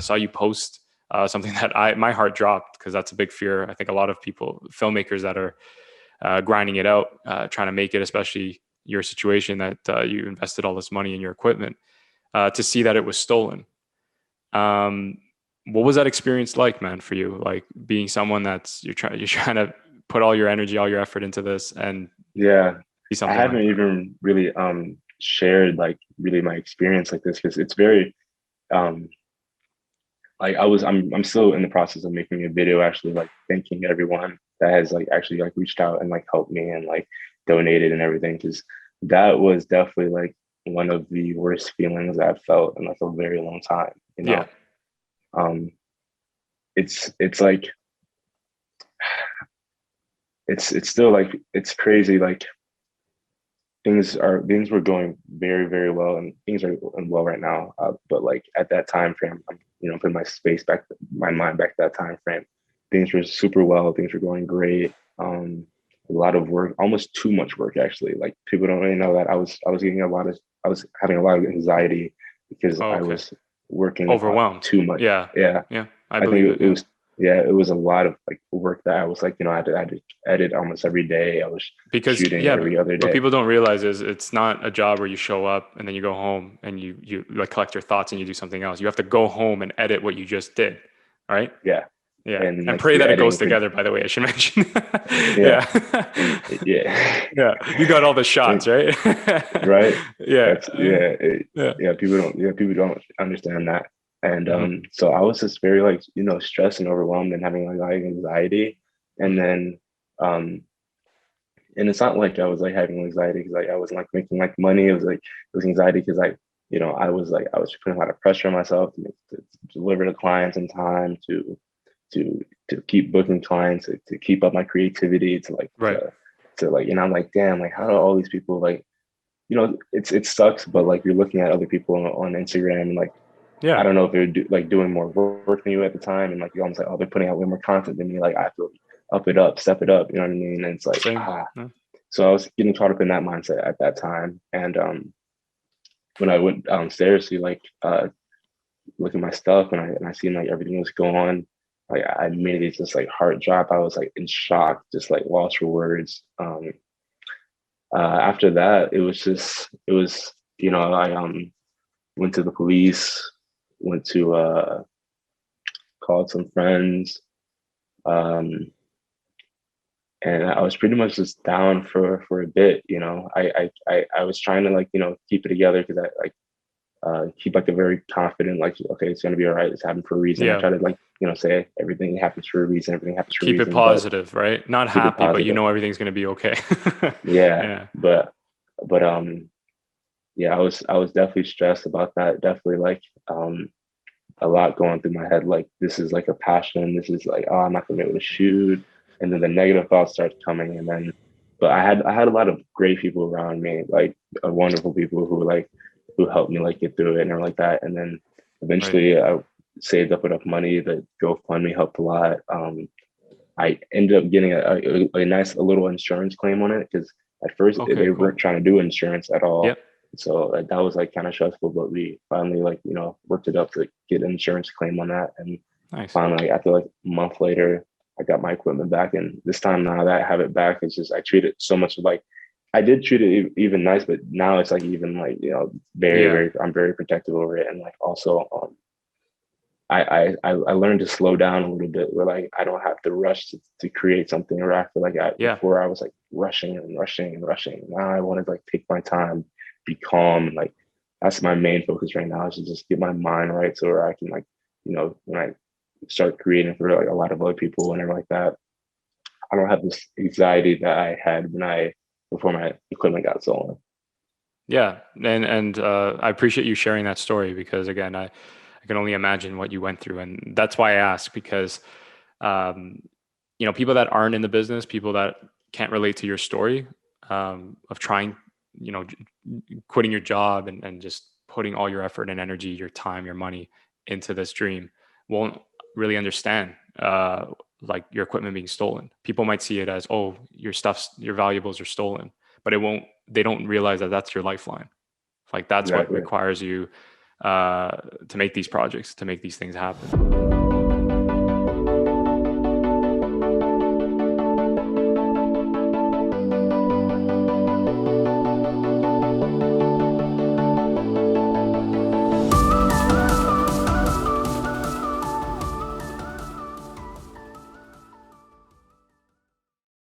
saw you post something that my heart dropped, because that's a big fear. I think a lot of people, filmmakers that are grinding it out, trying to make it, especially your situation that you invested all this money in your equipment, to see that it was stolen. Um, what was that experience like, man, for you? Like being someone that's you're trying to put all your energy, all your effort into this, and Yeah, see I something like haven't that. even really shared like really my experience like this because it's very um like I'm still in the process of making a video actually like thanking everyone that has like actually like reached out and like helped me and like donated and everything because that was definitely like one of the worst feelings I've felt in like a very long time, you Yeah, know. Um it's like it's still like it's crazy like things were going very very well and things are going well right now but like at that time frame I'm putting my mind back to that time frame. Things were super well, things were going great. A lot of work, almost too much work actually. Like people don't really know that I was having a lot of anxiety because oh, I okay. was working Overwhelmed. too much. Yeah, Yeah, yeah, I I believe think it. it Yeah. was, yeah, it was a lot of like work that I was like, I had to edit almost every day. I was Because shooting yeah, every other what day. people don't realize is it's not a job where you show up and then you go home and you like collect your thoughts and you do something else. You have to go home and edit what you just did. All right. Yeah. Yeah. And And like pray you're that it goes editing for, together, by the way, I should mention. yeah. Yeah. And yeah. Yeah. You got all the shots, And, right? right. Yeah. That's, yeah. Yeah. Yeah. People don't understand that. And Hmm. so I was just very like, stressed and overwhelmed and having like anxiety. And Hmm. then, um, and it's not like I was like having anxiety because like I wasn't like making like money. It was like it was anxiety because like I was putting a lot of pressure on myself to deliver to clients in time, to to keep booking clients, to keep up my creativity, Right. to like, I'm like, damn, like how do all these people like, it sucks, but like you're looking at other people on Instagram and like I Yeah. don't know if they're like doing more work than you at the time, and like you're almost like, oh, they're putting out way more content than me. Like I have to up it up, step it up. You know what I mean? And it's like, Same. ah. Yeah. So I was getting caught up in that mindset at that time. And when I went downstairs to like look at my stuff and I seen like everything was gone, like I immediately just like heart drop. I was like in shock, just like lost for words. After that, it was I went to the police, went to called some friends, um, and I was pretty much just down for a bit. I was trying to like keep it together because I like keep like a very confident like okay it's gonna be all right, it's happened for a reason. I Yeah. try to like say everything happens for a reason, everything happens for a Keep it reason, but positive, right? Not keep it happy, but you positive. know everything's going to be okay. Yeah, Yeah. but yeah, I was definitely stressed about that. Definitely like a lot going through my head. Like this is like a passion. This is like, oh, I'm not gonna be able to shoot. And then the negative thoughts start coming. And then, but I had a lot of great people around me, like wonderful people who helped me like get through it and everything like that. And then Right. eventually I saved up enough money that GoFundMe helped a lot. I ended up getting a nice a little insurance claim on it because at first Okay, they cool. weren't trying to do insurance at all. Yep. So that was like kind of stressful, but we finally like worked it up to get an insurance claim on that, and Nice. finally after like a month later, I got my equipment back. And this time now that I have it back, it's just I treat it so much like I did treat it even nice, but now it's like even like very Yeah. very I'm very protective over it, and like also I learned to slow down a little bit where like I don't have to rush to create something, or I feel like Yeah. before I was like rushing and rushing and rushing. Now I want to like take my time, be calm, and like that's my main focus right now is to just get my mind right so where I can like when I start creating for like a lot of other people and everything like that, I don't have this anxiety that I had when I before my equipment got stolen. Yeah. And I appreciate you sharing that story, because again, I can only imagine what you went through. And that's why I ask, because um, people that aren't in the business, people that can't relate to your story, of trying, quitting your job and just putting all your effort and energy, your time, your money into this dream, won't really understand like your equipment being stolen. People might see it as, oh, your valuables are stolen, but they don't realize that that's your lifeline. Like that's what Exactly. requires you, to make these projects, to make these things happen.